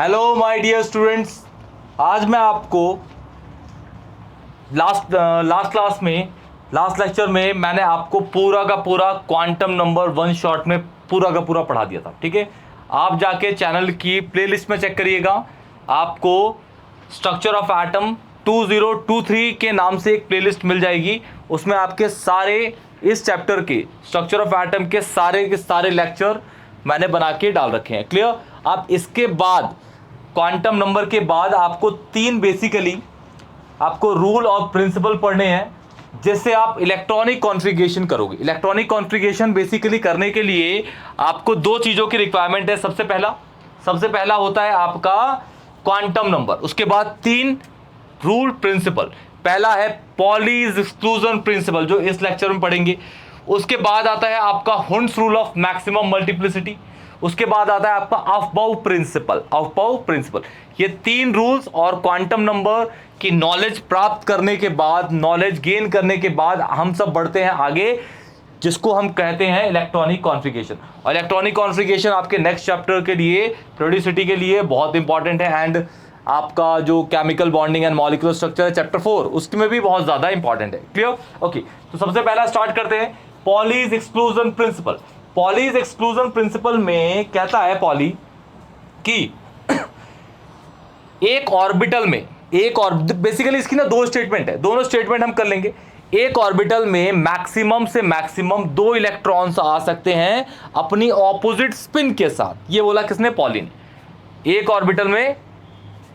Hello my dear students, आज मैं आपको लास्ट लेक्चर में मैंने आपको पूरा का पूरा क्वांटम नंबर वन शॉट में पूरा का पूरा पढ़ा दिया था। ठीक है, आप जाके चैनल की प्लेलिस्ट में चेक करिएगा, आपको स्ट्रक्चर ऑफ एटम 2023 के नाम से एक प्लेलिस्ट मिल जाएगी। उसमें आपके सारे इस चैप्टर के स्ट्रक्चर ऑफ एटम के सारे लेक्चर मैंने बना के डाल रखे हैं। क्लियर? आप इसके बाद क्वांटम नंबर के बाद आपको बेसिकली आपको रूल और प्रिंसिपल पढ़ने हैं, जिससे आप इलेक्ट्रॉनिक कॉन्फ़िगरेशन करोगे। इलेक्ट्रॉनिक कॉन्फ़िगरेशन बेसिकली करने के लिए आपको दो चीज़ों की रिक्वायरमेंट है। सबसे पहला होता है आपका क्वांटम नंबर, उसके बाद 3 रूल प्रिंसिपल। पहला है पॉलीज एक्सक्लूजन प्रिंसिपल, जो इस लेक्चर में पढ़ेंगे। उसके बाद आता है आपका Hund's rule of maximum multiplicity. उसके बाद आता है आपका अफबाउ प्रिंसिपल। ये 3 रूल्स और क्वांटम नंबर की नॉलेज प्राप्त करने के बाद, नॉलेज गेन करने के बाद हम सब बढ़ते हैं आगे, जिसको हम कहते हैं इलेक्ट्रॉनिक कॉन्फ़िगरेशन। और इलेक्ट्रॉनिक कॉन्फ़िगरेशन आपके नेक्स्ट चैप्टर के लिए, पीरियोडिसिटी के लिए बहुत इंपॉर्टेंट है। एंड आपका जो chemical bonding and molecular structure है चैप्टर 4, उसमें भी बहुत ज्यादा इंपॉर्टेंट है। क्लियर? ओके, तो सबसे पहला स्टार्ट करते हैं Pauli's exclusion principal. Pauli's exclusion principal में कहता है पॉली कि एक ऑर्बिटल में बेसिकली इसकी ना 2 स्टेटमेंट है, दोनों स्टेटमेंट हम कर लेंगे। एक ऑर्बिटल में मैक्सिमम से मैक्सिमम 2 इलेक्ट्रॉन्स आ सकते हैं अपनी ऑपोजिट स्पिन के साथ। ये बोला किसने? पॉली ने। एक ऑर्बिटल में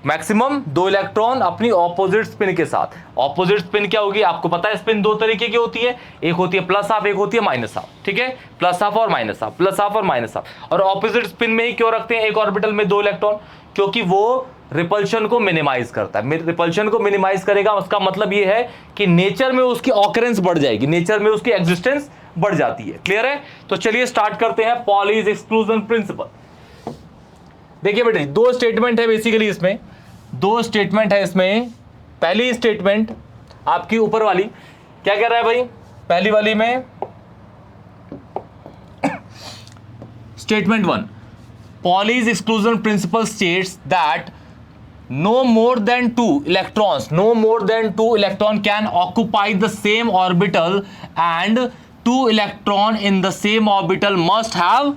मैक्सिमम 2 इलेक्ट्रॉन अपनी ऑपोजिट स्पिन के साथ। ऑपोजिट स्पिन क्या होगी? आपको पता है स्पिन 2 तरीके की होती है, एक होती है प्लस हाफ, एक होती है माइनस हाफ। ठीक है, प्लस हाफ और माइनस हाफ, प्लस हाफ और माइनस हाफ। और ऑपोजिट स्पिन में ही क्यों रखते हैं एक ऑर्बिटल में 2 इलेक्ट्रॉन? क्योंकि वो रिपल्शन को मिनिमाइज करता है। रिपल्शन को मिनिमाइज करेगा, उसका मतलब ये है कि नेचर में उसकी ऑकरेंस बढ़ जाएगी, नेचर में उसकी एग्जिस्टेंस बढ़ जाती है। क्लियर है? तो चलिए स्टार्ट करते हैं पॉलीज एक्सक्लूजन प्रिंसिपल। देखिए बेटे, 2 स्टेटमेंट है बेसिकली इसमें, 2 स्टेटमेंट है इसमें। पहली स्टेटमेंट आपकी ऊपर वाली क्या कह रहा है भाई? पहली वाली में statement 1, Pauli's exclusion principle states that no more than 2 electron can occupy the same orbital and 2 electron in the same orbital must have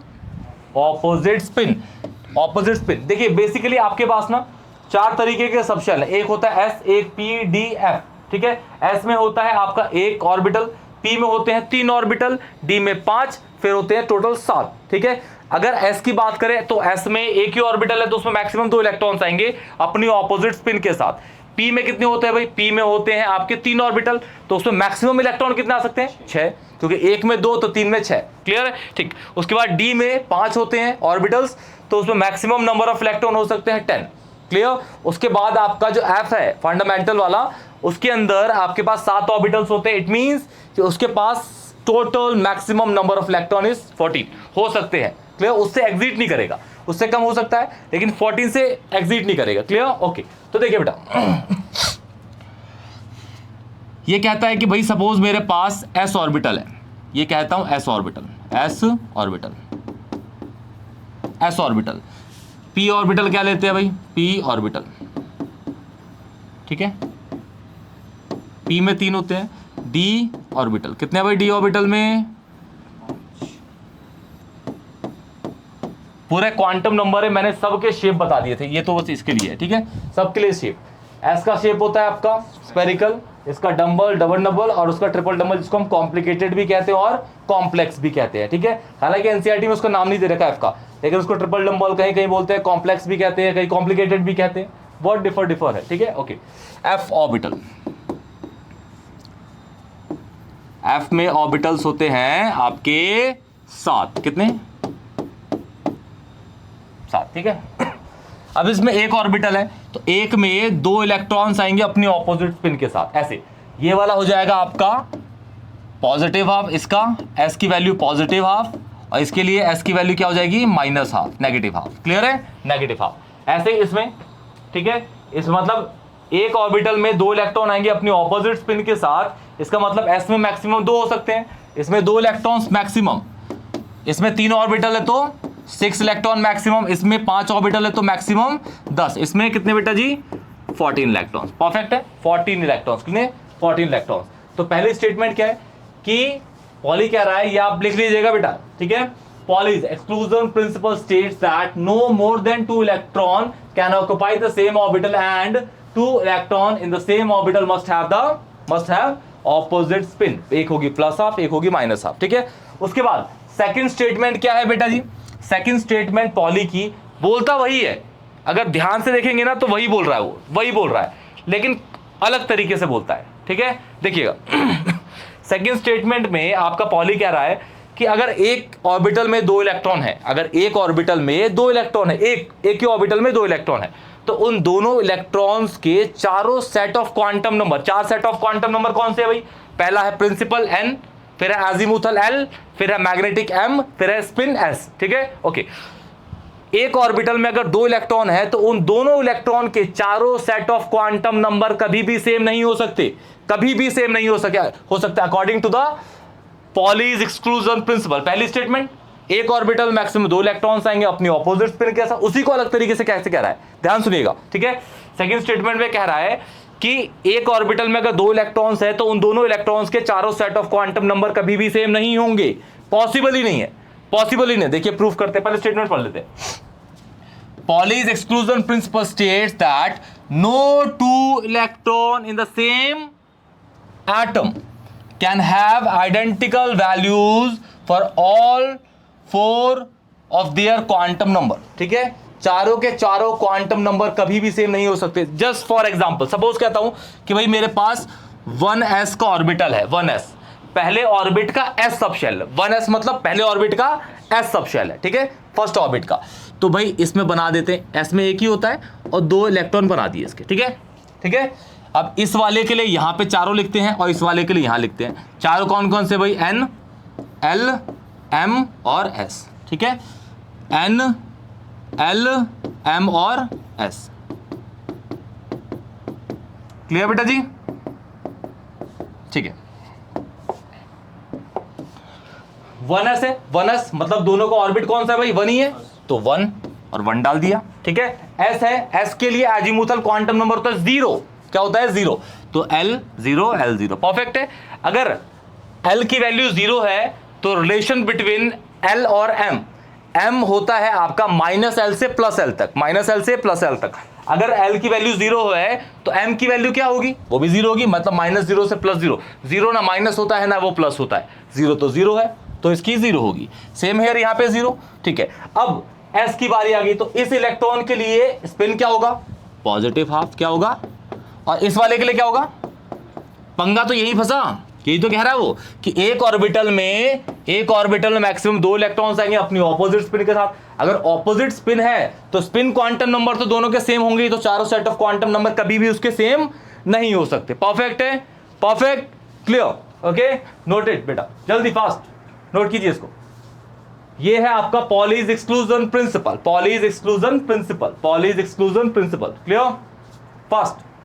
opposite spin। देखिए बेसिकली आपके पास ना 4 तरीके के सबशेल है। एक होता है S, एक P, D, F। ठीक है, S में होता है आपका 1 ऑर्बिटल, P में होते हैं 3 ऑर्बिटल, D में 5, फिर होते हैं टोटल 7। ठीक है, अगर S की बात करें तो S में एक ही ऑर्बिटल है, तो उसमें मैक्सिमम 2 इलेक्ट्रॉन्स आएंगे अपनी ऑपोजिट स्पिन के साथ। P में कितने होते हैं भाई? P में होते हैं आपके 3 ऑर्बिटल, तो उसमें मैक्सिमम इलेक्ट्रॉन कितने आ सकते हैं? 6, क्योंकि 1 में 2 तो 3 में 6। क्लियर है? ठीक। उसके बाद D में 5 होते हैं ऑर्बिटल्स, तो उसमें मैक्सिमम नंबर ऑफ इलेक्ट्रॉन हो सकते हैं 10। क्लियर? उसके बाद आपका जो F है फंडामेंटल वाला, उसके अंदर आपके पास 7 ऑर्बिटल्स होते हैं। इट मींस कि उसके पास total maximum number of electron is 14 हो सकते हैं। क्लियर? उससे एग्जिट नहीं करेगा, उससे कम हो सकता है, लेकिन 14 से एग्जिट नहीं करेगा। क्लियर? ओके, तो देखिए बेटा, ये कहता है कि भाई सपोज मेरे पास s ऑर्बिटल है, ये कहता हूं s ऑर्बिटल, p ऑर्बिटल क्या लेते हैं भाई? p orbital. ठीक है, p में 3 होते हैं। d ऑर्बिटल कितने भाई? d ऑर्बिटल में पूरे क्वांटम नंबर है, मैंने सबके शेप बता दिए थे, ये तो बस इसके लिए है। ठीक है, सबके लिए शेप। S का शेप होता है आपका स्फेरिकल, इसका डबल डबल और उसका ट्रिपल डबल, जिसको हम कॉम्प्लिकेटेड भी कहते हैं और कॉम्प्लेक्स भी कहते हैं। ठीक है, हालांकि एनसीईआरटी में उसका नाम नहीं दे रखा है F का, लेकिन उसको ट्रिपल डबल कहीं कहीं बोलते हैं, कॉम्प्लेक्स भी कहते हैं, कहीं कॉम्प्लिकेटेड भी कहते हैं। वर्ड डिफर है। ठीक है, ओके। F ऑर्बिटल, F में ऑर्बिटल्स होते हैं आपके 7। कितने? 7। ठीक है, अब इसमें एक ऑर्बिटल है, तो एक में 2 इलेक्ट्रॉन्स आएंगे अपनी ऑपोजिट स्पिन के साथ। ऐसे ये वाला हो जाएगा आपका पॉजिटिव हाफ, इसका S की वैल्यू पॉजिटिव हाफ, और इसके लिए S की वैल्यू क्या हो जाएगी? Minus half, negative half. Clear है? Negative half. ऐसे इसमें, ठीक है, इसमें मतलब एक ऑर्बिटल में 2 इलेक्ट्रॉन आएंगे अपनी ऑपोजिट स्पिन के साथ। इसका मतलब S में मैक्सिमम 2 हो सकते हैं, इसमें 2 इलेक्ट्रॉन्स मैक्सिमम, इसमें 3 ऑर्बिटल है तो 6 इलेक्ट्रॉन मैक्सिमम, इसमें 5 ऑर्बिटल है तो मैक्सिमम 10, इसमें कितने बेटा जी 14 इलेक्ट्रॉन्स। परफेक्ट है, 14 इलेक्ट्रॉन्स, कितने 14 इलेक्ट्रॉन्स। तो पहली स्टेटमेंट क्या है कि पॉली कह रहा है, ये आप लिख लीजिएगा बेटा, ठीक है। Pauli's exclusion principle states that no more than 2 electron can occupy the same orbital and 2 electron in the same orbital must have opposite spin. एक होगी प्लस हाफ, एक होगी माइनस हाफ, ठीक है। उसके बाद सेकंड स्टेटमेंट क्या है बेटा जी, सेकंड स्टेटमेंट पॉली की बोलता वही है, अगर ध्यान से देखेंगे ना तो वही बोल रहा है, वो वही बोल रहा है, लेकिन अलग तरीके से बोलता है, ठीक है। देखिएगा सेकंड स्टेटमेंट में आपका पॉली कह रहा है कि अगर एक ऑर्बिटल में 2 इलेक्ट्रॉन है, अगर एक ऑर्बिटल में 2 इलेक्ट्रॉन है, एक ही ऑर्बिटल में 2 इलेक्ट्रॉन है, तो उन दोनों इलेक्ट्रॉन्स के चारों set of quantum number, 4 set of quantum number कौन से है भाई, पहला है प्रिंसिपल n, फिर है एजीमुथल l, फिर है मैग्नेटिक m, फिर है स्पिन s, ठीक है। ओके, एक ऑर्बिटल में अगर 2 इलेक्ट्रॉन है तो उन दोनों इलेक्ट्रॉन के चारों सेट ऑफ क्वांटम नंबर कभी भी सेम नहीं हो सकते, कभी भी सेम नहीं हो सकता according to the Pauli's exclusion principle. पहली स्टेटमेंट, एक ऑर्बिटल मैक्सिमम 2 इलेक्ट्रॉन्स आएंगे अपनी ऑपोजिट स्पिन के साथ, उसी को अलग तरीके से कैसे कह रहा है, ध्यान सुनिएगा, ठीक है। सेकंड स्टेटमेंट में कह रहा है कि एक ऑर्बिटल में अगर 2 इलेक्ट्रॉन्स है तो उन दोनों इलेक्ट्रॉन्स के चारों सेट ऑफ क्वांटम नंबर कभी भी सेम नहीं होंगे, पॉसिबल ही नहीं है, पॉसिबल ही नहीं। देखिए प्रूफ करते हैं, पहले स्टेटमेंट पढ़ लेते हैं। Pauli's exclusion principle states that no 2 electron in the same atom can have identical values for all 4 of their quantum number, ठीक है। चारों के चारों क्वांटम नंबर कभी भी सेम नहीं हो सकते। जस्ट फॉर एग्जांपल सपोज कहता हूं कि भाई मेरे पास 1s का ऑर्बिटल है, 1s पहले ऑर्बिट का s सब शेल, 1s मतलब पहले ऑर्बिट का s सब शेल है, ठीक है, फर्स्ट ऑर्बिट का। तो भाई इसमें बना देते हैं, s में एक ही होता है और 2 इलेक्ट्रॉन बना दिए इसके, ठीक है, ठीक है। अब इस वाले के लिए यहां पे चारों लिखते हैं और इस वाले के लिए यहां लिखते हैं। चारों कौन कौन से भाई, n, l, m और s, ठीक है, n, l, m और s। क्लियर बेटा जी, ठीक है। 1s है, 1s मतलब दोनों का ऑर्बिट कौन सा है भाई, 1 ही है, तो 1 और 1 डाल दिया, ठीक है। s है, s के लिए एजीमुथल क्वांटम नंबर होता है 0, क्या होता है 0, तो l 0 l 0, परफेक्ट है। अगर l की वैल्यू 0 है तो रिलेशन बिटवीन l और m होता है आपका -l से +l तक, -l से +l तक। अगर l की वैल्यू 0 है तो m की वैल्यू क्या होगी, वो भी 0 होगी, मतलब -0 से +0, 0 ना माइनस होता है ना वो प्लस होता है, 0 तो 0 है तो इसकी 0 होगी। सेम हेयर यहाँ पे 0, ठीक है। अब s की बारी आ गई, तो इस इलेक्ट्रॉन के लिए स्पिन क्या होगा, पॉजिटिव हाफ, क्या होगा, और इस वाले के लिए क्या होगा, पंगा तो यही फंसा, यही तो कह रहा है वो कि एक ऑर्बिटल में मैक्सिमम 2 इलेक्ट्रॉन्स आएंगे अपनी ऑपोजिट स्पिन के साथ। अगर ऑपोजिट स्पिन है तो स्पिन क्वांटम नंबर तो दोनों के सेम होंगे, तो चारों सेट ऑफ क्वांटम नंबर कभी भी उसके सेम नहीं हो सकते। परफेक्ट है, परफेक्ट, क्लियर, ओके, नोटेड बेटा, जल्दी फास्ट नोट कीजिए इसको। ये है आपका Pauli's exclusion principal, Pauli's exclusion principal, Pauli's exclusion principal, clear, fast.